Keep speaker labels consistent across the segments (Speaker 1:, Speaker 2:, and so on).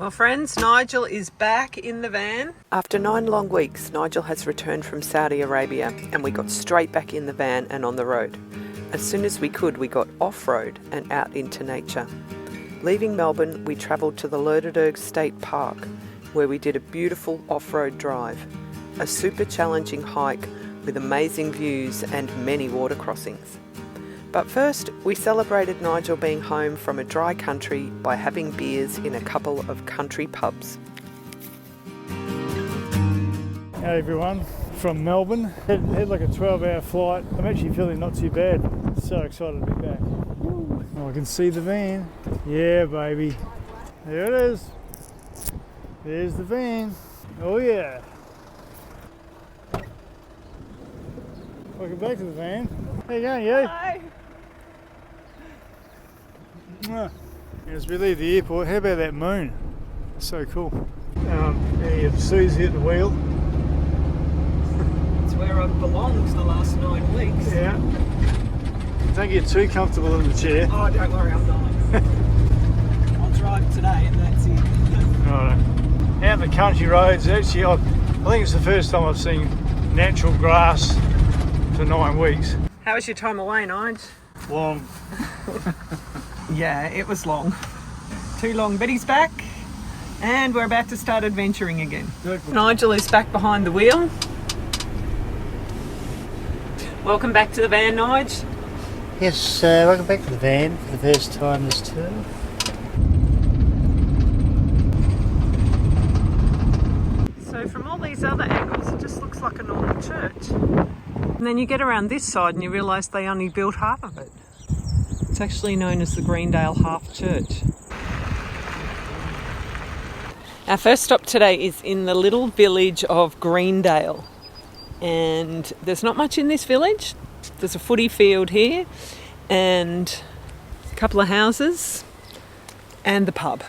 Speaker 1: Well friends, Nigel is back in the van. After 9 long weeks, Nigel has returned from Saudi Arabia and we got straight back in the van and on the road. As soon as we could, we got off-road and out into nature. Leaving Melbourne, we travelled to the Lerderderg State Park, where we did a beautiful off-road drive. A super challenging hike with amazing views and many water crossings. But first, we celebrated Nigel being home from a dry country by having beers in a couple of country pubs.
Speaker 2: Hey everyone, from Melbourne. Had like a 12-hour flight. I'm actually feeling not too bad. So excited to be back. Oh, I can see the van. Yeah, baby. There it is. There's the van. Oh yeah. Welcome back to the van. How you going, yo?
Speaker 1: Hi.
Speaker 2: As we leave the airport, how about that moon? So cool. And Sue's here at the wheel.
Speaker 1: It's where I've belonged the last 9 weeks.
Speaker 2: Yeah. Don't get too comfortable in the chair.
Speaker 1: Oh, don't worry, I'm not. I'll drive today and that's it.
Speaker 2: Right. Out in the country roads, actually, I think it's the first time I've seen natural grass for 9 weeks.
Speaker 1: How was your time away, Nige?
Speaker 2: Long.
Speaker 1: Yeah, it was long. Too long, but he's back and we're about to start adventuring again. Nigel is back behind the wheel. Welcome back to the van, Nige.
Speaker 3: Yes, welcome back to the van for the first time this tour.
Speaker 1: So from all these other angles, it just looks like a normal church. And then you get around this side and you realise they only built half of it. It's actually known as the Greendale Half Church. Our first stop today is in the little village of Greendale. And there's not much in this village. There's a footy field here and a couple of houses and the pub.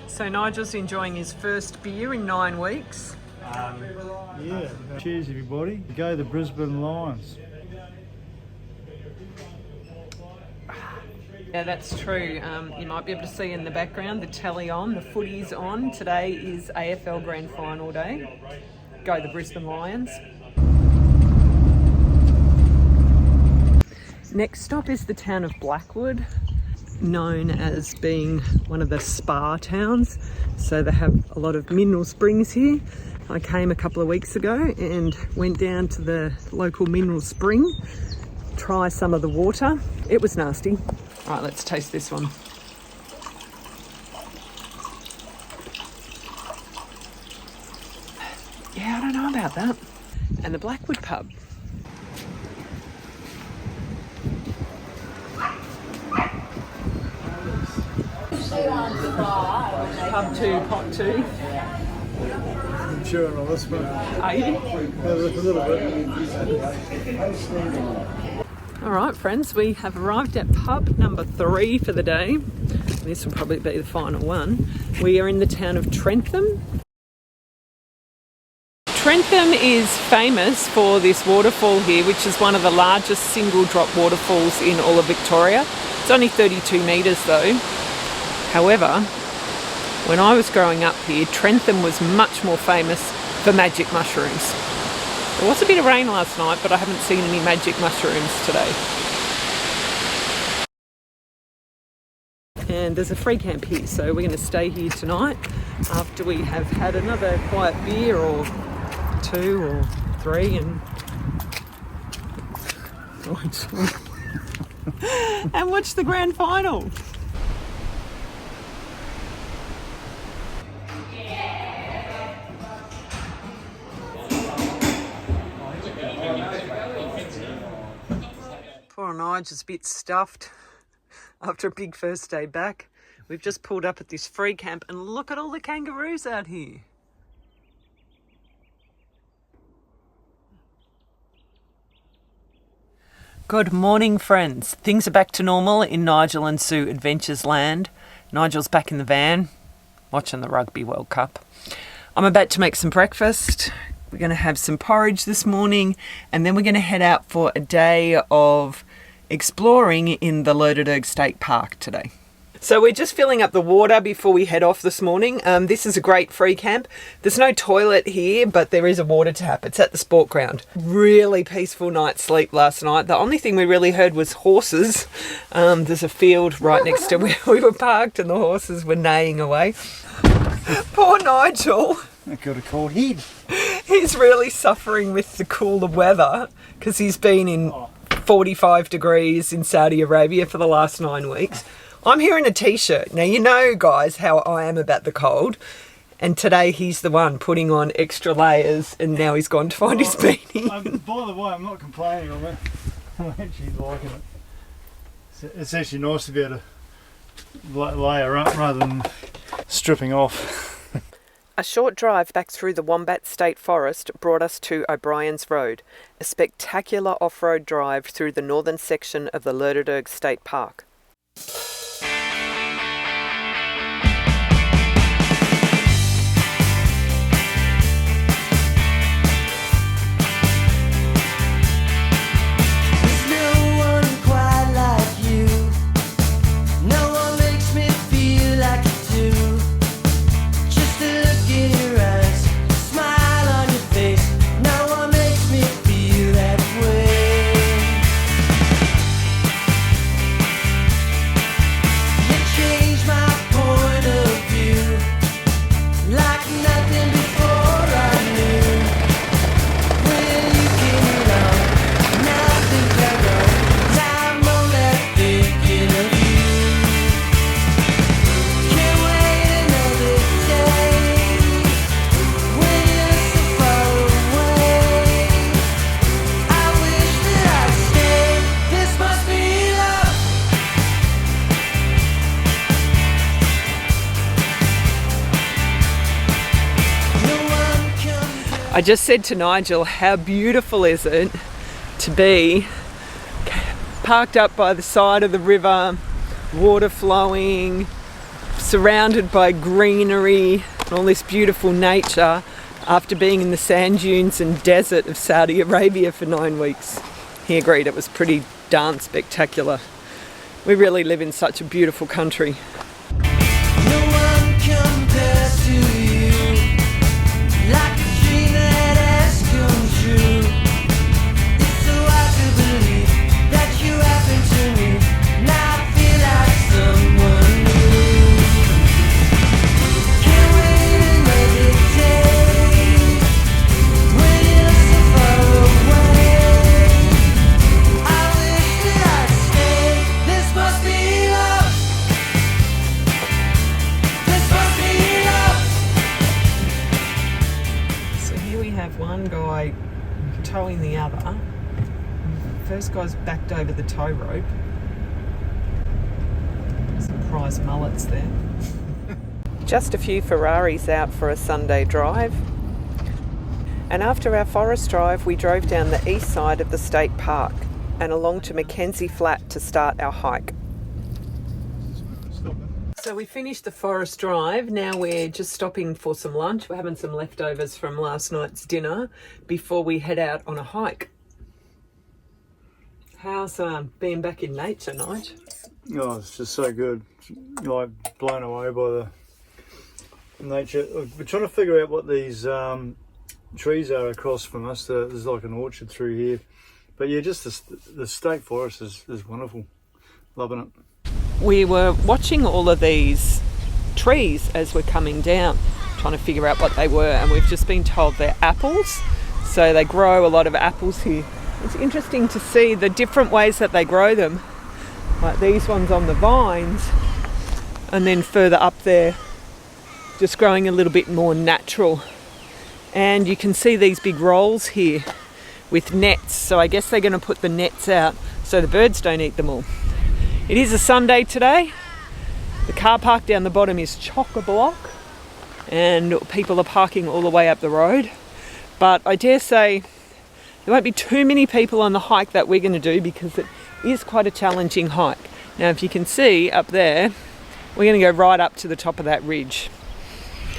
Speaker 1: So Nigel's enjoying his first beer in 9 weeks.
Speaker 2: Yeah. Cheers everybody. Go the Brisbane Lions.
Speaker 1: Yeah, that's true. You might be able to see in the background the telly on, the footy's on. Today is AFL Grand Final day. Go the Brisbane Lions. Next stop is the town of Blackwood, known as being one of the spa towns. So they have a lot of mineral springs here. I came a couple of weeks ago and went down to the local mineral spring, try some of the water. It was nasty. All right, let's taste this one. Yeah, I don't know about that. And the Blackwood pub. Pub 2, pot 2.
Speaker 2: I'm chewing on this one.
Speaker 1: Are you?
Speaker 2: Yeah, a little bit.
Speaker 1: All right, friends, we have arrived at pub number 3 for the day. This will probably be the final one. We are in the town of Trentham. Trentham is famous for this waterfall here, which is one of the largest single drop waterfalls in all of Victoria. It's only 32 metres though. However, when I was growing up here, Trentham was much more famous for magic mushrooms. There was a bit of rain last night, but I haven't seen any magic mushrooms today. And there's a free camp here, so we're going to stay here tonight after we have had another quiet beer or 2 or 3 and watch the grand final. Poor Nige is a bit stuffed after a big first day back. We've just pulled up at this free camp and look at all the kangaroos out here. Good morning, friends. Things are back to normal in Nigel and Sue Adventures Land. Nigel's back in the van watching the Rugby World Cup. I'm about to make some breakfast. We're going to have some porridge this morning and then we're going to head out for a day of exploring in the Lerderderg State Park today. So we're just filling up the water before we head off this morning. This is a great free camp. There's no toilet here, but there is a water tap. It's at the sport ground. Really peaceful night's sleep last night. The only thing we really heard was horses. There's a field right next to where we were parked and the horses were neighing away. Poor Nigel.
Speaker 3: I got a cold head.
Speaker 1: He's really suffering with the cooler weather because he's been in 45 degrees in Saudi Arabia for the last 9 weeks. I'm here in a t-shirt. Now, you know, guys, how I am about the cold. And today he's the one putting on extra layers and now he's gone to find his beanie.
Speaker 2: By the way, I'm not complaining on it. I'm actually liking it. It's actually nice to be able to layer up rather than stripping off.
Speaker 1: A short drive back through the Wombat State Forest brought us to O'Brien's Road, a spectacular off-road drive through the northern section of the Lerderderg State Park. I just said to Nigel, how beautiful is it to be parked up by the side of the river, water flowing, surrounded by greenery, and all this beautiful nature after being in the sand dunes and desert of Saudi Arabia for 9 weeks. He agreed it was pretty darn spectacular. We really live in such a beautiful country. One guy towing the other. The first guy's backed over the tow rope. Some prize mullets there. Just a few Ferraris out for a Sunday drive. And after our forest drive, we drove down the east side of the state park and along to Mackenzie Flat to start our hike. So we finished the forest drive. Now we're just stopping for some lunch. We're having some leftovers from last night's dinner before we head out on a hike. How's being back in nature, Nige?
Speaker 2: Oh, it's just so good. Like blown away by the nature. We're trying to figure out what these trees are across from us. There's like an orchard through here. But yeah, just the state forest is wonderful. Loving it.
Speaker 1: We were watching all of these trees as we're coming down, trying to figure out what they were, and we've just been told they're apples. So they grow a lot of apples here. It's interesting to see the different ways that they grow them. Like these ones on the vines, and then further up there, just growing a little bit more natural. And you can see these big rolls here with nets. So I guess they're going to put the nets out so the birds don't eat them all. It is a Sunday today. The car park down the bottom is chock-a-block and people are parking all the way up the road. But I dare say there won't be too many people on the hike that we're going to do because it is quite a challenging hike. Now, if you can see up there, we're going to go right up to the top of that ridge.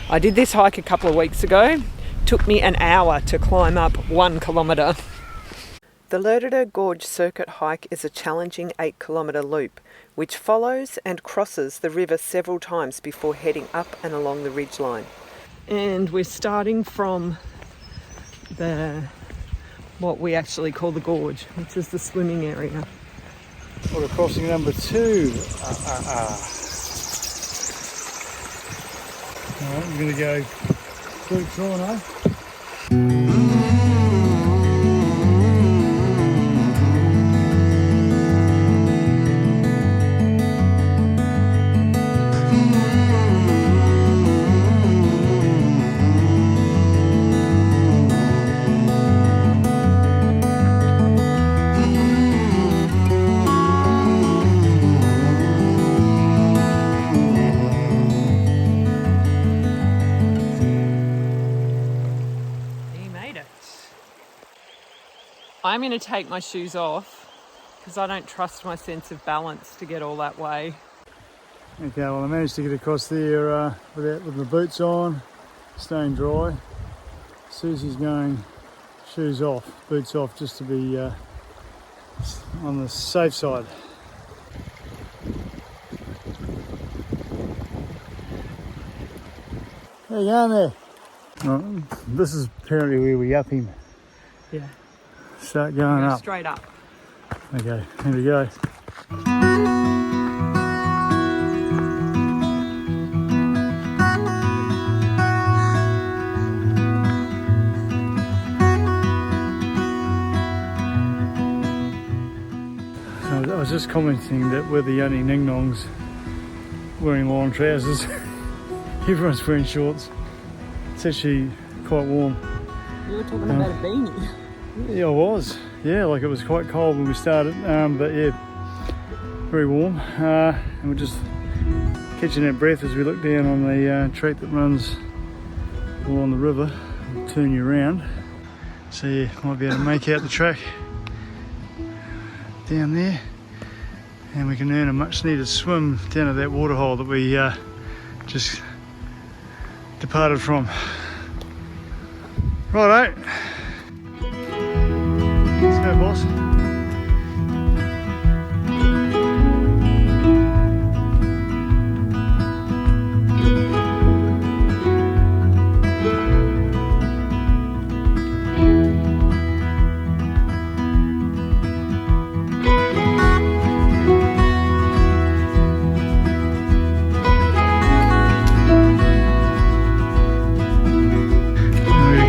Speaker 1: I did this hike a couple of weeks ago. It took me an hour to climb up 1 kilometre. The Lerderderg Gorge circuit hike is a challenging 8-kilometre loop which follows and crosses the river several times before heading up and along the ridgeline. And we're starting from what we actually call the gorge, which is the swimming area.
Speaker 2: Water crossing number 2. Alright, we're going to go boots on, eh?
Speaker 1: I'm going to take my shoes off because I don't trust my sense of balance to get all that way.
Speaker 2: Okay, well I managed to get across there with my boots on, staying dry. Susie's going shoes off, boots off, just to be on the safe side. How you going there? Oh, this is apparently where we up him.
Speaker 1: Yeah.
Speaker 2: Start going
Speaker 1: Go
Speaker 2: up.
Speaker 1: straight up.
Speaker 2: Okay, here we go. I was just commenting that we're the only ning-nongs wearing long trousers. Everyone's wearing shorts. It's actually quite warm.
Speaker 1: You were talking about a beanie.
Speaker 2: Yeah, I was. Yeah, like it was quite cold when we started, but yeah, very warm. And we're just catching our breath as we look down on the track that runs along the river. I'll turn you around. So yeah, might be able to make out the track down there. And we can earn a much needed swim down at that waterhole that we just departed from. Righto. Let's go, boss.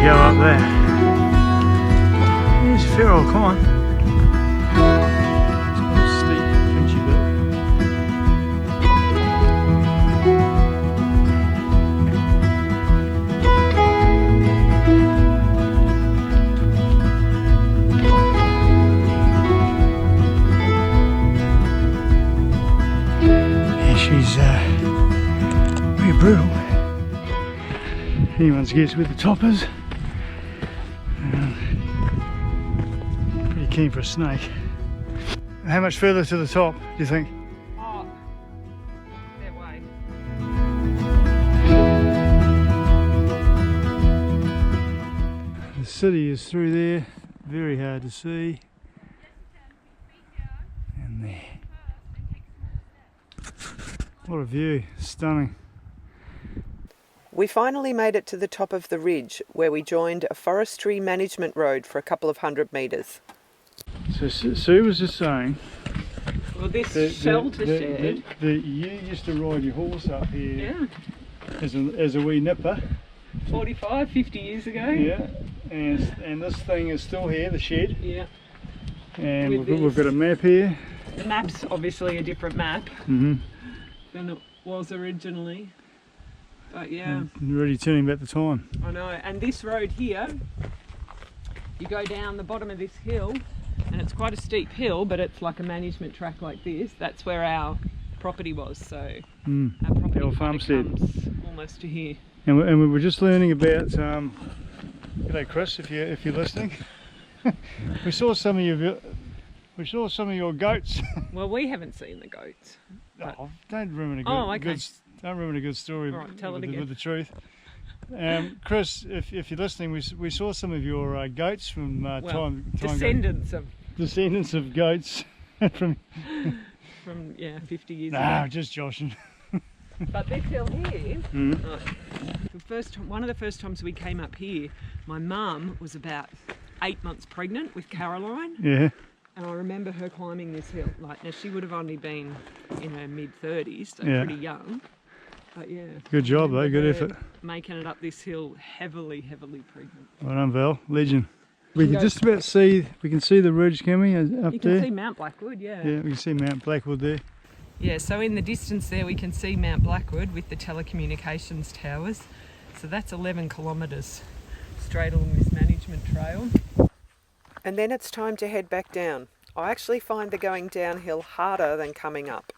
Speaker 2: Go up there. There's your feral, come on. It's quite a steep, pinchy Yeah, she's pretty brutal. Anyone's guess where the top is. Pretty keen for a snake. How much further to the top do you think?
Speaker 1: Oh, that way.
Speaker 2: The city is through there, very hard to see. And there. What a view, stunning.
Speaker 1: We finally made it to the top of the ridge where we joined a forestry management road for a couple of 100 metres.
Speaker 2: So Sue was just saying,
Speaker 1: Well, this shelter shed.
Speaker 2: You used to ride your horse up here,
Speaker 1: Yeah,
Speaker 2: as a wee nipper.
Speaker 1: 45, 50 years ago.
Speaker 2: Yeah, and this thing is still here, the shed.
Speaker 1: Yeah.
Speaker 2: And
Speaker 1: With
Speaker 2: we've got a map here.
Speaker 1: The map's obviously a different map
Speaker 2: Mm-hmm.
Speaker 1: than it was originally. But yeah,
Speaker 2: Really turning back the time.
Speaker 1: I know. And this road here, you go down the bottom of this hill, and it's quite a steep hill, but it's like a management track like this. That's where our property was. So our property
Speaker 2: old farmstead
Speaker 1: comes almost to here.
Speaker 2: And we were just learning about. G'day, Chris, if you're listening. we saw some of your goats.
Speaker 1: Well, we haven't seen the goats.
Speaker 2: Oh, don't ruin a good.
Speaker 1: Oh, okay.
Speaker 2: Don't ruin a good story.
Speaker 1: All right, tell it
Speaker 2: with
Speaker 1: again.
Speaker 2: the truth. Chris, if you're listening, we saw some of your goats from descendants of goats from
Speaker 1: 50 years ago.
Speaker 2: No, just joshing.
Speaker 1: But this hill here, one of the first times we came up here, my mum was about 8 months pregnant with Caroline.
Speaker 2: Yeah.
Speaker 1: And I remember her climbing this hill. Now she would have only been in her mid-30s, so pretty young. But yeah.
Speaker 2: Good job though, good effort.
Speaker 1: Making it up this hill heavily pregnant.
Speaker 2: Well done, Val, legend. We can just about see, we can see the ridge, can we, up there?
Speaker 1: You can see Mount Blackwood, yeah.
Speaker 2: Yeah, we can see Mount Blackwood there.
Speaker 1: Yeah, so in the distance there we can see Mount Blackwood with the telecommunications towers. So that's 11 kilometres straight along this management trail. And then it's time to head back down. I actually find the going downhill harder than coming up.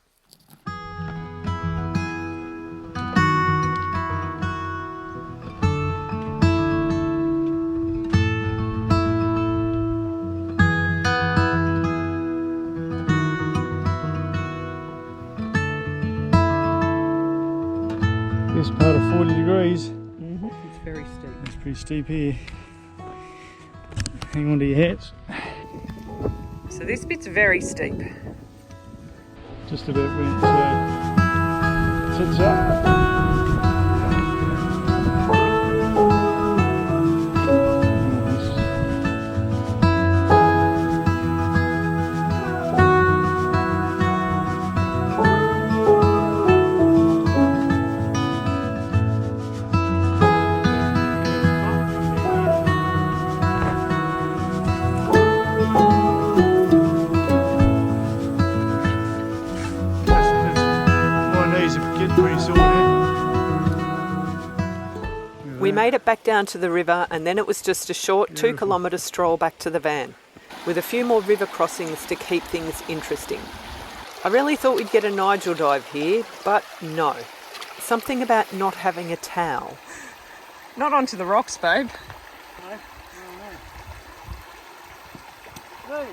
Speaker 2: This part of 40 degrees.
Speaker 1: It's very steep.
Speaker 2: It's pretty steep here. Hang on to your hats.
Speaker 1: So this bit's very steep.
Speaker 2: Just about where it sits up.
Speaker 1: We made it back down to the river and then it was just a short 2 kilometre stroll back to the van, with a few more river crossings to keep things interesting. I really thought we'd get a Nigel dive here, but no. Something about not having a towel. Not onto the rocks, babe.
Speaker 2: No.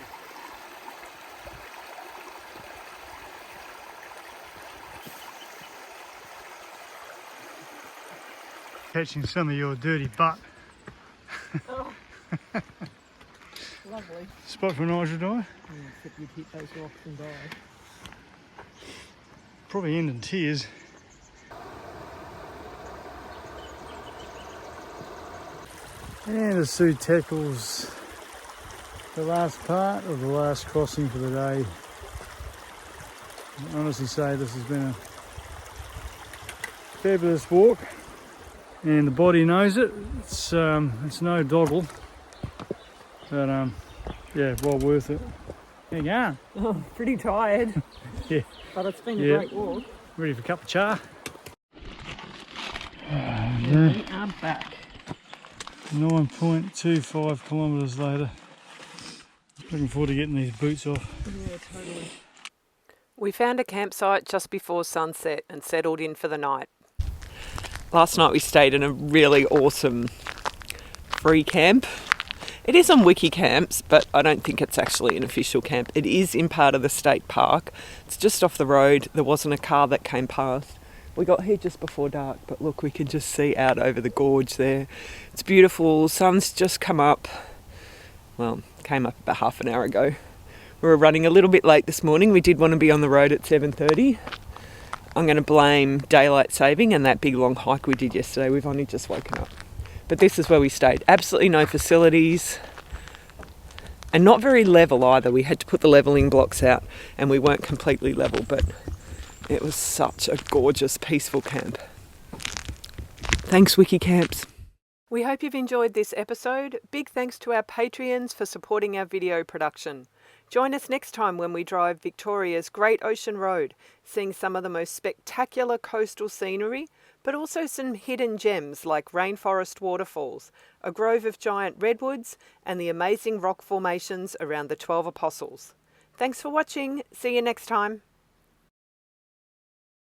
Speaker 2: Catching some of your dirty butt.
Speaker 1: Oh. Lovely.
Speaker 2: Spot for a Nigel dive?
Speaker 1: Yeah, except you'd hit those rocks and die.
Speaker 2: Probably end in tears. And as Sue tackles the last part of the last crossing for the day, I honestly say this has been a fabulous walk. And the body knows it. It's no doggle, but yeah, well worth it. There you go.
Speaker 1: Oh, pretty tired.
Speaker 2: Yeah,
Speaker 1: but it's been a great walk.
Speaker 2: Ready for a cup of char.
Speaker 1: We are back.
Speaker 2: 9.25 kilometres later. Looking forward to getting these boots off.
Speaker 1: Yeah, totally. We found a campsite just before sunset and settled in for the night. Last night we stayed in a really awesome free camp. It is on Wiki Camps, but I don't think it's actually an official camp. It is in part of the state park. It's just off the road. There wasn't a car that came past. We got here just before dark, but look, we can just see out over the gorge there. It's beautiful. Sun's just come up. Well, came up about half an hour ago. We were running a little bit late this morning. We did want to be on the road at 7:30. I'm going to blame daylight saving and that big long hike we did yesterday. We've only just woken up. But this is where we stayed. Absolutely no facilities. And not very level either. We had to put the levelling blocks out and we weren't completely level, but it was such a gorgeous, peaceful camp. Thanks, Wiki Camps. We hope you've enjoyed this episode. Big thanks to our Patreons for supporting our video production. Join us next time when we drive Victoria's Great Ocean Road, seeing some of the most spectacular coastal scenery, but also some hidden gems like rainforest waterfalls, a grove of giant redwoods, and the amazing rock formations around the 12 Apostles. Thanks for watching. See you next time.